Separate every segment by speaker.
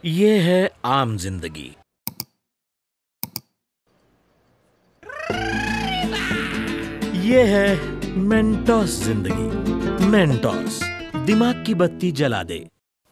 Speaker 1: ये है आम जिंदगी। ये है मेंटोस जिंदगी। मेंटोस दिमाग की बत्ती जला दे।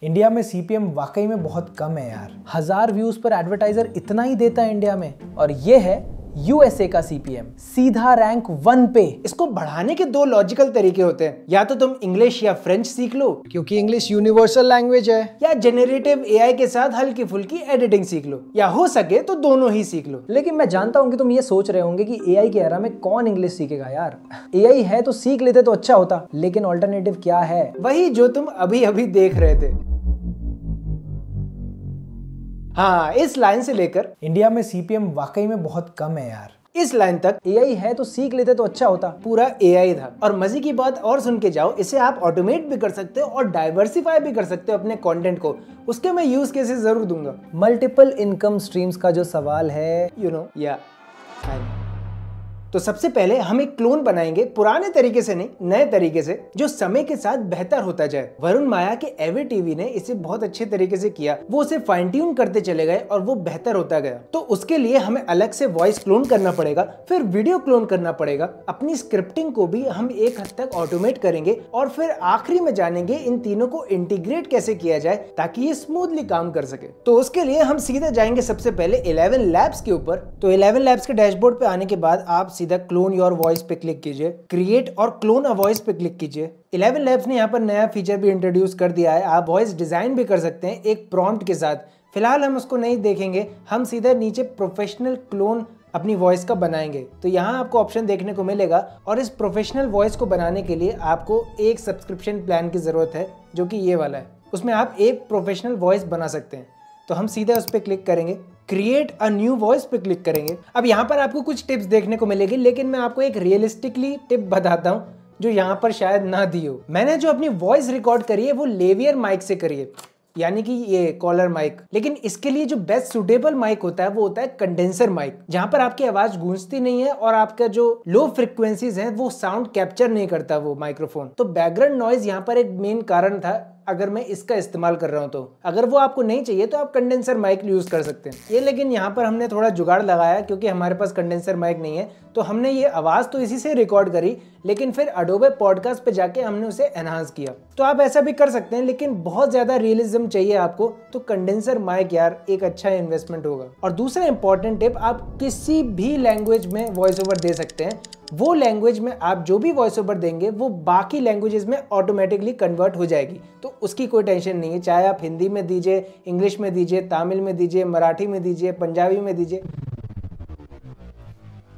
Speaker 2: इंडिया में सीपीएम वाकई में बहुत कम है यार। 1000 व्यूज पर एडवर्टाइजर इतना ही देता है इंडिया में। और ये है यूएसए का सीपीएम, सीधा रैंक 1 पे।
Speaker 3: इसको बढ़ाने के दो लॉजिकल तरीके होते हैं, या तो तुम इंग्लिश या फ्रेंच सीख लो
Speaker 2: क्योंकि इंग्लिश यूनिवर्सल लैंग्वेज है,
Speaker 3: या जेनरेटिव एआई के साथ हल्की फुल्की एडिटिंग सीख लो, या हो सके तो दोनों ही सीख लो।
Speaker 2: लेकिन मैं जानता हूँ कि तुम ये सोच रहे होंगे कि एआई के एरा में कौन इंग्लिश सीखेगा यार। एआई है तो सीख लेते तो अच्छा होता, लेकिन ऑल्टरनेटिव क्या है?
Speaker 3: वही जो तुम अभी अभी देख रहे थे। हाँ, इस लाइन से लेकर
Speaker 2: इंडिया में सीपीएम वाकई में बहुत कम है यार।
Speaker 3: इस लाइन तक
Speaker 2: एआई है तो सीख लेते तो अच्छा होता,
Speaker 3: पूरा एआई था। और मजे की बात और सुन के जाओ, इसे आप ऑटोमेट भी कर सकते हो और डाइवर्सिफाई भी कर सकते हो अपने कंटेंट को। उसके मैं यूज केसेस जरूर दूंगा।
Speaker 2: मल्टीपल इनकम स्ट्रीम्स का जो सवाल है,
Speaker 3: या तो सबसे पहले हम एक क्लोन बनाएंगे, पुराने तरीके से नहीं, नए तरीके से, जो समय के साथ बेहतर होता जाए। वरुण माया के एवे टीवी ने इसे बहुत अच्छे तरीके से किया। वो उसे फाइन ट्यून करते चले गए और वो बेहतर होता गया। तो उसके लिए हमें अलग से वॉइस क्लोन करना पड़ेगा, फिर वीडियो क्लोन करना पड़ेगा। अपनी स्क्रिप्टिंग को भी हम एक हद तक ऑटोमेट करेंगे और फिर आखिरी में जानेंगे इन तीनों को इंटीग्रेट कैसे किया जाए ताकि ये स्मूथली काम कर सके। तो उसके लिए हम सीधे जाएंगे सबसे पहले 11 लैब्स के ऊपर। तो 11 लैब्स के डैशबोर्ड पे आने के बाद आप सीधा क्लोन योर वॉइस पे क्लिक कीजिए, क्रिएट और क्लोन अ वॉइस पे क्लिक कीजिए। 11 लैब्स ने यहाँ पर नया फीचर भी इंट्रोड्यूस कर दिया है। आप वॉइस डिजाइन भी कर सकते हैं एक प्रॉम्प्ट के साथ। फिलहाल हम उसको नहीं देखेंगे, हम सीधा नीचे प्रोफेशनल क्लोन अपनी वॉइस का बनाएंगे। तो यहाँ आपको ऑप्शन देखने को मिलेगा और इस प्रोफेशनल वॉइस को बनाने के लिए आपको एक सब्सक्रिप्शन प्लान की जरूरत है, जो कि ये वाला है। उसमें आप एक प्रोफेशनल वॉइस बना सकते हैं। तो हम सीधा उस पर क्लिक करेंगे, क्रिएट अ न्यू वॉइस पे क्लिक करेंगे। अब यहाँ पर आपको कुछ टिप्स देखने को मिलेगी, लेकिन मैं आपको एक रियलिस्टिकली टिप बताता हूँ जो यहाँ पर शायद ना दी हो। मैंने जो अपनी वॉइस रिकॉर्ड करी है वो लेवियर माइक से करी है, यानी कि ये कॉलर माइक। लेकिन इसके लिए जो बेस्ट सुटेबल माइक होता है वो होता है कंडेंसर माइक, जहां पर आपकी आवाज गूंजती नहीं है और आपका जो लो फ्रिक्वेंसीज हैं वो साउंड कैप्चर नहीं करता वो माइक्रोफोन। तो बैकग्राउंड नॉइज यहाँ पर एक मेन कारण था अगर मैं इसका इस्तेमाल कर रहा हूं। तो अगर वो आपको नहीं चाहिए तो आप कंडेंसर माइक यूज कर सकते हैं। ये लेकिन यहाँ पर हमने थोड़ा जुगाड़ लगाया क्योंकि हमारे पास कंडेंसर माइक नहीं है, तो हमने ये आवाज तो इसी से रिकॉर्ड करी, लेकिन फिर अडोबे पॉडकास्ट पे जाके हमने उसे एनहांस किया। तो आप ऐसा भी कर सकते हैं, लेकिन बहुत ज्यादा रियलिज्म चाहिए आपको तो कंडेंसर माइक यार एक अच्छा इन्वेस्टमेंट होगा। और दूसरा इंपॉर्टेंट टिप, आप किसी भी लैंग्वेज में वॉइस ओवर दे सकते हैं। वो लैंग्वेज में आप जो भी वॉइस ओवर देंगे वो बाकी लैंग्वेजेस में ऑटोमेटिकली कन्वर्ट हो जाएगी, तो उसकी कोई टेंशन नहीं है। चाहे आप हिंदी में दीजिए, इंग्लिश में दीजिए, तमिल में दीजिए, मराठी में दीजिए, पंजाबी में दीजिए,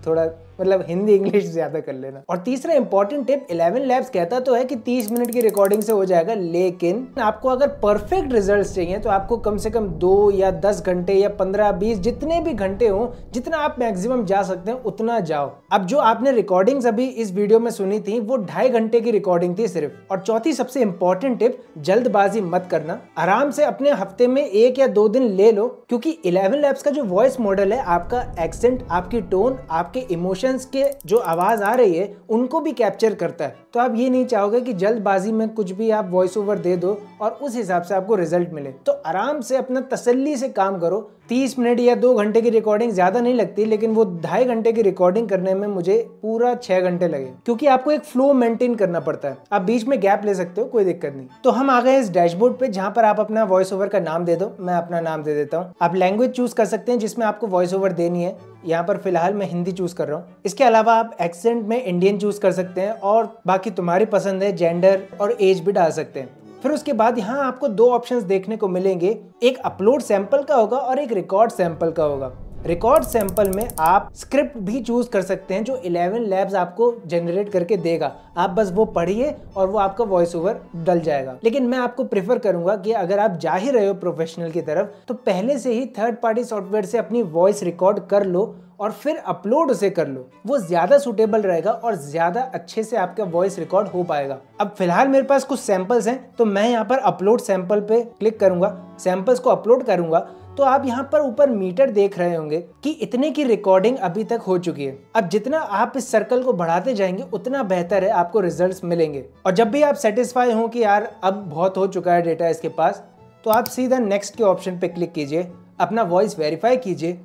Speaker 3: थोड़ा मतलब हिंदी इंग्लिश ज्यादा कर लेना। और तीसरा इंपॉर्टेंट टिप, 11 लैब्स कहता तो है कि 30 मिनट की रिकॉर्डिंग से हो जाएगा, लेकिन आपको अगर परफेक्ट रिजल्ट्स चाहिए तो आपको कम से कम 2 या 10 घंटे या 15-20 जितने भी घंटे हो, जितना आप मैक्सिमम जा सकते हैं उतना जाओ। अब जो आपने रिकॉर्डिंग्स अभी इस वीडियो में सुनी थी वो 2.5 घंटे की रिकॉर्डिंग थी सिर्फ। और चौथी सबसे इंपॉर्टेंट टिप, जल्दबाजी मत करना। आराम से अपने हफ्ते में 1 या 2 दिन ले लो, क्योंकि 11 लैब्स का जो वॉइस मॉडल है आपका एक्सेंट, आपकी टोन, आपके इमोशन के जो आवाज आ रही है उनको भी कैप्चर करता है। तो आप ये नहीं चाहोगे कि जल्दबाजी में कुछ भी आप वॉइस ओवर दे दो और उस हिसाब से आपको रिजल्ट मिले। तो आराम से अपना तसल्ली से काम करो। 30 मिनट या 2 घंटे की रिकॉर्डिंग ज्यादा नहीं लगती, लेकिन वो 2.5 घंटे की रिकॉर्डिंग करने में मुझे पूरा 6 घंटे लगे, क्योंकि आपको एक फ्लो मेंटेन करना पड़ता है। आप बीच में गैप ले सकते हो, कोई दिक्कत नहीं। तो हम आ गए इस डैशबोर्ड पे जहां पर आप अपना वॉइस ओवर का नाम दे दो। मैं अपना नाम दे देता हूँ। आप लैंग्वेज चूज कर सकते हैं जिसमें आपको वॉइस ओवर देनी है। यहाँ पर फिलहाल मैं हिंदी चूज कर रहा हूँ। इसके अलावा आप एक्सेंट में इंडियन चूज कर सकते हैं और बाकी तुम्हारी पसंद है, जेंडर और एज भी डाल सकते हैं। फिर उसके बाद यहाँ आपको 2 ऑप्शंस देखने को मिलेंगे, एक अपलोड सैंपल का होगा और एक रिकॉर्ड सैंपल का होगा। रिकॉर्ड सैंपल में आप स्क्रिप्ट भी चूज कर सकते हैं जो 11 लैब्स आपको जनरेट करके देगा। आप बस वो पढ़िए और वो आपका वॉइस ओवर डल जाएगा। लेकिन मैं आपको प्रेफर करूंगा कि अगर आप जा ही रहे हो प्रोफेशनल की तरफ तो पहले से ही थर्ड पार्टी सॉफ्टवेयर से अपनी वॉइस रिकॉर्ड कर लो और फिर अपलोड उसे कर लो। वो ज्यादा सुटेबल रहेगा और ज्यादा अच्छे से आपका वॉइस रिकॉर्ड हो पाएगा। अब फिलहाल मेरे पास कुछ सैंपल्स हैं तो मैं यहाँ पर अपलोड सैंपल पे क्लिक करूंगा, सैंपल्स को अपलोड करूंगा तो आप यहाँ पर ऊपर मीटर देख रहे होंगे कि इतने की रिकॉर्डिंग अभी तक हो चुकी है। अब जितना आप इस सर्कल को बढ़ाते जाएंगे उतना बेहतर है, आपको रिजल्ट्स मिलेंगे। और जब भी आप सेटिस्फाई हो कि यार अब बहुत हो चुका है डेटा इसके पास, तो आप सीधा नेक्स्ट के ऑप्शन पे क्लिक कीजिए, अपना वॉइस वेरीफाई कीजिए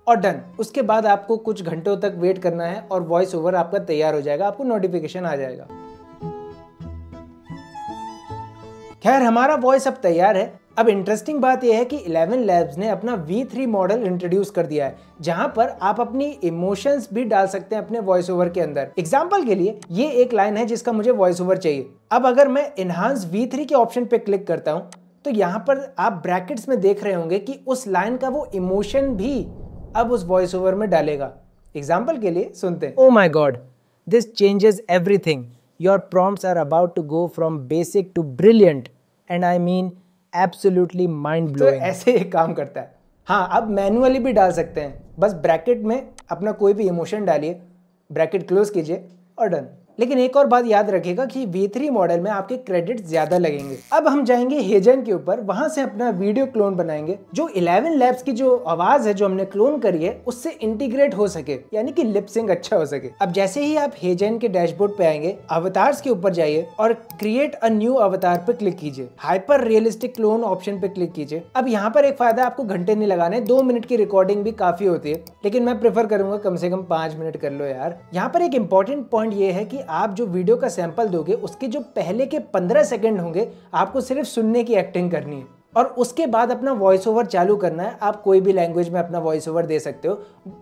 Speaker 3: और डन। उसके बाद आपको कुछ घंटों तक वेट करना है और वॉइस ओवर आपका तैयार हो जाएगा, आपको नोटिफिकेशन आ जाएगा। खैर हमारा वॉइस अब तैयार है। अब इंटरेस्टिंग बात यह है कि 11 लैब्स ने अपना V3 मॉडल इंट्रोड्यूस कर दिया है, जहां पर आप अपनी इमोशंस भी डाल सकते हैं अपने वॉइस ओवर के अंदर। एग्जांपल के लिए ये एक लाइन है जिसका मुझे वॉइस ओवर चाहिए। अब अगर मैं इनहांस V3 के ऑप्शन पे क्लिक करता हूं तो यहाँ पर आप ब्रैकेट्स में देख रहे होंगे कि उस लाइन का वो इमोशन भी अब उस वॉइस ओवर में डालेगा। एग्जाम्पल के लिए सुनते हैं।
Speaker 2: Oh my God, this changes everything. Your prompts are about to go from basic to brilliant, and I mean absolutely mind
Speaker 3: तो
Speaker 2: blowing.
Speaker 3: ऐसे एक काम करता है। हाँ, अब मैनुअली भी डाल सकते हैं, बस ब्रैकेट में अपना कोई भी इमोशन डालिए, ब्रैकेट क्लोज कीजिए और डन। लेकिन एक और बात याद रखिएगा कि V3 मॉडल में आपके क्रेडिट ज्यादा लगेंगे। अब हम जाएंगे हेजन के ऊपर, वहां से अपना वीडियो क्लोन बनाएंगे जो 11 लैब्स की जो आवाज है जो हमने क्लोन करी है उससे इंटीग्रेट हो सके, यानी कि लिप सिंक अच्छा हो सके। अब जैसे ही आप हेजन के डैशबोर्ड पे आएंगे, अवतार्स के ऊपर जाइए और क्रिएट अ न्यू अवतार पे क्लिक कीजिए, हाइपर रियलिस्टिक क्लोन ऑप्शन पे क्लिक कीजिए। अब यहाँ पर एक फायदा, आपको घंटे नहीं लगाने, 2 मिनट की रिकॉर्डिंग भी काफी होती है, लेकिन मैं प्रेफर करूंगा कम से कम 5 मिनट कर लो यार। यहाँ पर एक इंपॉर्टेंट पॉइंट ये है कि आप जो वीडियो का सैंपल दोगे उसके जो पहले के 15 सेकंड होंगे आपको सिर्फ सुनने की एक्टिंग करनी है और उसके बाद अपना वॉइस ओवर चालू करना है। आप कोई भी लैंग्वेज में अपना वॉइस ओवर दे सकते हो,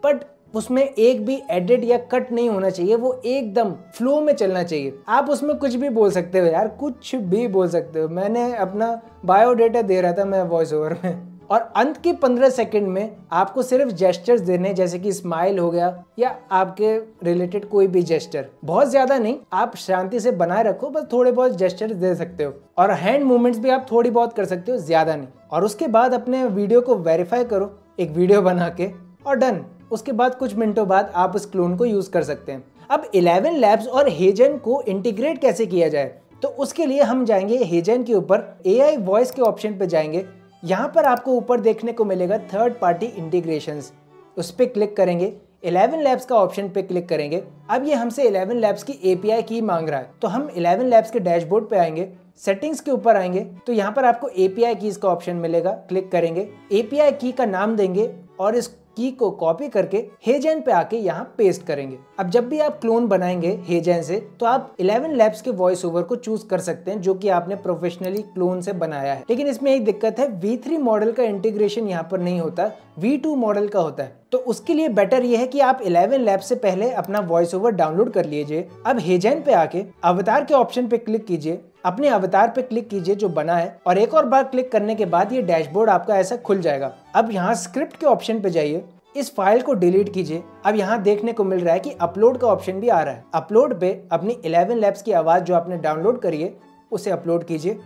Speaker 3: बट उसमें एक भी एडिट या कट नहीं होना चाहिए, वो एकदम फ्लो में चलना चाहिए। आप उसमें कुछ भी बोल सकते हो यार, कुछ भी बोल सकते हो। मैंने अपना बायोडेटा दे रहा था मैं वॉइस ओवर में, और अंत के 15 सेकंड में आपको सिर्फ जेस्चर्स देने, जैसे कि स्माइल हो गया या आपके रिलेटेड कोई भी जेस्चर, बहुत ज्यादा नहीं, आप शांति से बनाए रखो, बस थोड़े बहुत जेस्चर्स दे सकते हो और हैंड मूवमेंट्स भी आप थोड़ी बहुत कर सकते हो, ज्यादा नहीं। और उसके बाद अपने वीडियो को वेरीफाई करो एक वीडियो बना के और डन। उसके बाद कुछ मिनटों बाद आप उस क्लोन को यूज कर सकते हैं। अब 11 लैब्स और हेजन को इंटीग्रेट कैसे किया जाए, तो उसके लिए हम जाएंगे हेजन के ऊपर, AI वॉइस के ऑप्शन पे जाएंगे। यहाँ पर आपको ऊपर देखने को मिलेगा थर्ड पार्टी इंटीग्रेशंस, उस पर क्लिक करेंगे, 11 लैब्स का ऑप्शन पे क्लिक करेंगे। अब ये हमसे 11 लैब्स की API की मांग रहा है, तो हम 11 लैब्स के डैशबोर्ड पे आएंगे, सेटिंग्स के ऊपर आएंगे तो यहाँ पर आपको API कीज का ऑप्शन मिलेगा, क्लिक करेंगे, API की का नाम देंगे और इस की को कॉपी करके हेजन पे आके यहाँ पेस्ट करेंगे। अब जब भी आप क्लोन बनाएंगे हेजन से तो आप 11 लैब्स के वॉइस ओवर को चूज कर सकते हैं जो कि आपने प्रोफेशनली क्लोन से बनाया है। लेकिन इसमें एक दिक्कत है, V3 मॉडल का इंटीग्रेशन यहाँ पर नहीं होता, V2 मॉडल का होता है। तो उसके लिए बेटर ये है कि आप 11 लैब्स से पहले अपना वॉइस ओवर डाउनलोड कर लीजिए। अब हेजन पे आके अवतार के ऑप्शन पे क्लिक कीजिए, अपने अवतार पे क्लिक कीजिए जो बना है, और एक और बार क्लिक करने के बाद ये डैशबोर्ड आपका ऐसा खुल जाएगा। अब यहाँ स्क्रिप्ट के ऑप्शन पे जाइए, इस फाइल को डिलीट कीजिए। अब यहाँ देखने को मिल रहा है कि अपलोड का ऑप्शन भी आ रहा है। अपलोड पे अपनी 11 लैब्स की आवाज जो आपने डाउनलोड करी है उसे अपलोड कीजिए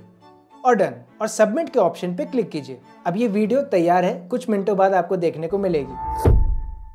Speaker 3: और डन, और सबमिट के ऑप्शन पे क्लिक कीजिए। अब ये वीडियो तैयार है, कुछ मिनटों बाद आपको देखने को मिलेगी।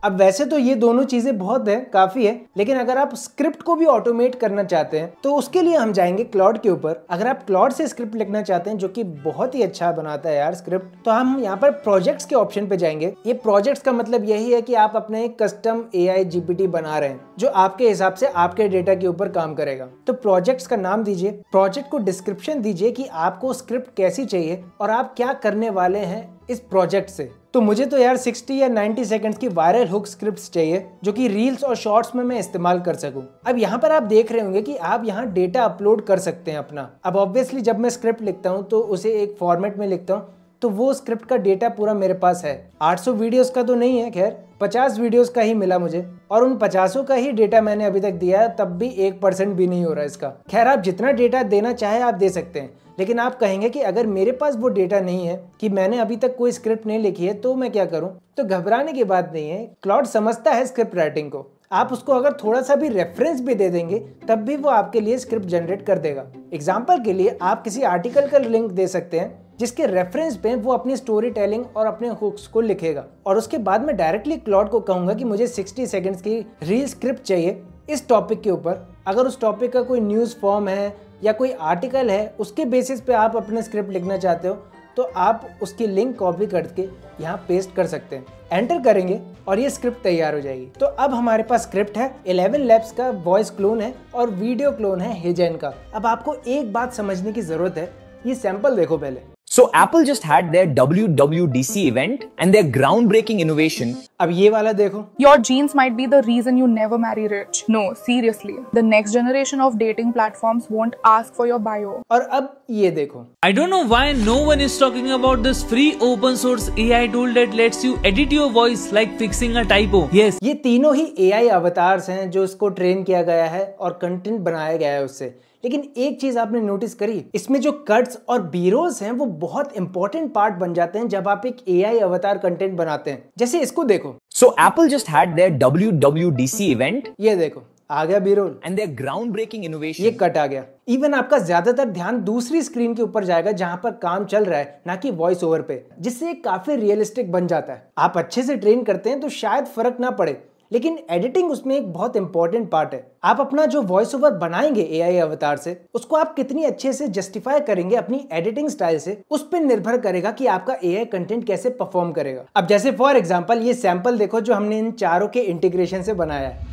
Speaker 3: अब वैसे तो ये दोनों चीजें बहुत है, काफी है, लेकिन अगर आप स्क्रिप्ट को भी ऑटोमेट करना चाहते हैं तो उसके लिए हम जाएंगे क्लॉड के ऊपर। अगर आप क्लॉड से स्क्रिप्ट लिखना चाहते हैं जो कि बहुत ही अच्छा बनाता है यार स्क्रिप्ट, तो हम यहाँ पर प्रोजेक्ट्स के ऑप्शन पे जाएंगे। ये प्रोजेक्ट्स का मतलब यही है कि आप अपने एक कस्टम AI GPT बना रहे हैं जो आपके हिसाब से आपके डेटा के ऊपर काम करेगा। तो प्रोजेक्ट्स का नाम दीजिए, प्रोजेक्ट को डिस्क्रिप्शन दीजिए कि आपको स्क्रिप्ट कैसी चाहिए और आप क्या करने वाले हैं इस प्रोजेक्ट से। तो मुझे तो यार 60 या 90 सेकंड्स की वायरल हुक स्क्रिप्ट्स चाहिए जो कि रील्स और शॉर्ट्स में मैं इस्तेमाल कर सकूं। अब यहाँ पर आप देख रहे होंगे कि आप यहाँ डेटा अपलोड कर सकते हैं अपना। अब ऑब्वियसली जब मैं स्क्रिप्ट लिखता हूँ तो उसे एक फॉर्मेट में लिखता हूँ, तो वो स्क्रिप्ट का डेटा पूरा मेरे पास है। 800 वीडियोस का तो नहीं है, खैर 50 वीडियोस का ही मिला मुझे, और उन 50 का ही डेटा मैंने अभी तक दिया है, तब भी 1% भी नहीं हो रहा इसका। खैर आप जितना डेटा देना चाहे आप दे सकते हैं, लेकिन आप कहेंगे कि अगर मेरे पास वो डेटा नहीं है, कि मैंने अभी तक कोई स्क्रिप्ट नहीं लिखी है, तो मैं क्या करूं? तो घबराने की बात नहीं है, क्लाउड समझता है स्क्रिप्ट राइटिंग को। आप उसको अगर थोड़ा सा भी रेफरेंस भी दे देंगे तब भी वो आपके लिए स्क्रिप्ट जनरेट कर देगा। एग्जाम्पल के लिए आप किसी आर्टिकल का लिंक दे सकते हैं जिसके रेफरेंस पे वो अपनी स्टोरी टेलिंग और अपने हुक्स को लिखेगा, और उसके बाद मैं डायरेक्टली क्लाउड को कहूंगा कि मुझे 60 सेकंड्स की रील स्क्रिप्ट चाहिए इस टॉपिक के ऊपर। अगर उस टॉपिक का कोई न्यूज़ फॉर्म है या कोई आर्टिकल है, उसके बेसिस पे आप अपने स्क्रिप्ट लिखना चाहते हो, तो आप उसकी लिंक कॉपी करके यहाँ पेस्ट कर सकते हैं, एंटर करेंगे और ये स्क्रिप्ट तैयार हो जाएगी। तो अब हमारे पास स्क्रिप्ट है, 11 लैब्स का वॉइस क्लोन है और वीडियो क्लोन है हेजन का। अब आपको एक बात समझने की जरूरत है, ये सैंपल देखो पहले।
Speaker 4: So Apple just had their WWDC event and their groundbreaking innovation.
Speaker 3: अब ये वाला देखो।
Speaker 5: Your genes might be the reason you never marry rich. No, seriously. The next generation of dating platforms won't ask for your bio.
Speaker 3: और अब ये देखो।
Speaker 6: I don't know why no one is talking about this free open source AI tool that lets you edit your voice like fixing a typo. Yes.
Speaker 3: ये तीनों ही AI avatars हैं जो इसको train किया गया है और कंटेंट बनाया गया है उससे। लेकिन एक चीज आपने नोटिस करी, इसमें जो कट्स और बीरोल्स हैं वो बहुत इंपॉर्टेंट पार्ट बन जाते हैं जब आप एक AI अवतार कंटेंट बनाते हैं। जैसे इसको देखो।
Speaker 4: So Apple just had their WWDC event.
Speaker 3: ये देखो, आ गया बीरोल
Speaker 4: and their groundbreaking innovation.
Speaker 3: ये कट आ गया। इवन आपका ज्यादातर ध्यान दूसरी स्क्रीन के ऊपर जाएगा जहां पर काम चल रहा है, ना कि वॉइस ओवर पे, जिससे ये काफी रियलिस्टिक बन जाता है। आप अच्छे से ट्रेन करते हैं तो शायद फर्क ना पड़े, लेकिन एडिटिंग उसमें एक बहुत इंपॉर्टेंट पार्ट है। आप अपना जो वॉइस ओवर बनाएंगे AI अवतार से, उसको आप कितनी अच्छे से जस्टिफाई करेंगे अपनी एडिटिंग स्टाइल से, उस पर निर्भर करेगा कि आपका AI कंटेंट कैसे परफॉर्म करेगा। अब जैसे फॉर एग्जांपल ये सैंपल देखो जो हमने इन चारों के इंटीग्रेशन से बनाया है।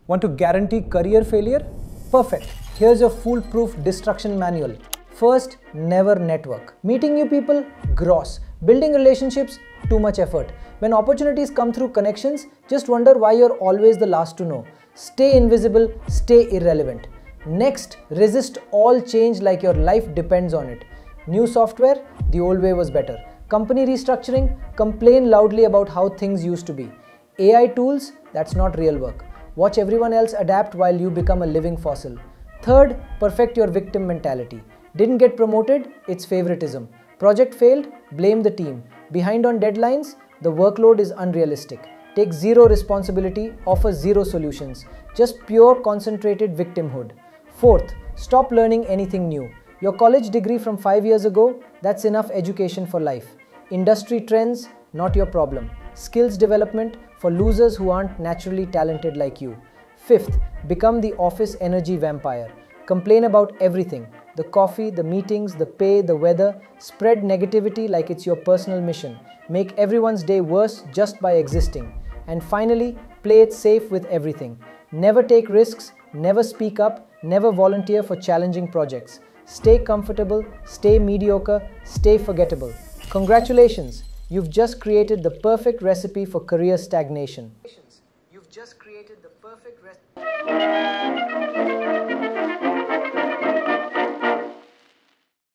Speaker 2: Want to guarantee career failure? Perfect. Here's your foolproof destruction manual. First, never network. Meeting new people? Gross. Building relationships? Too much effort. When opportunities come through connections, just wonder why you're always the last to know. Stay invisible, stay irrelevant. Next, resist all change like your life depends on it. New software? The old way was better. Company restructuring? Complain loudly about how things used to be. AI tools? That's not real work. Watch everyone else adapt while you become a living fossil. Third, perfect your victim mentality. Didn't get promoted? It's favoritism. Project failed? Blame the team. Behind on deadlines? The workload is unrealistic. Take zero responsibility, offer zero solutions. Just pure concentrated victimhood. Fourth, stop learning anything new. Your college degree from 5 years ago, that's enough education for life. Industry trends, not your problem. Skills development for losers who aren't naturally talented like you. Fifth, become the office energy vampire. Complain about everything. The coffee, the meetings, the pay, the weather. Spread negativity like it's your personal mission. Make everyone's day worse just by existing. And finally, play it safe with everything. Never take risks, never speak up, never volunteer for challenging projects. Stay comfortable, stay mediocre, stay forgettable. Congratulations, you've just created the perfect recipe for career stagnation. You've just created the perfect recipe.